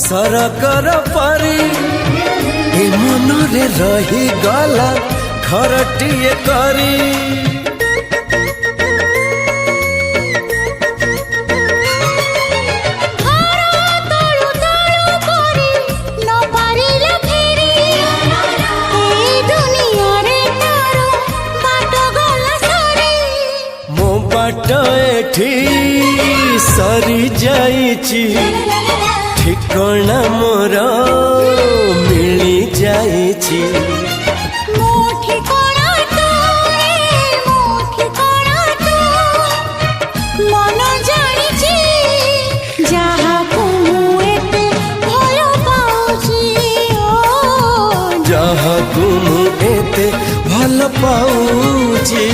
सरकर परी ए मनरे रही गला घरटिए करी। बाट एठी सरी जाइची ठिकाना मोर मिली जाइची। मन जानिची जहाकू एते भल पाउची जहाकू एते भल पाउची।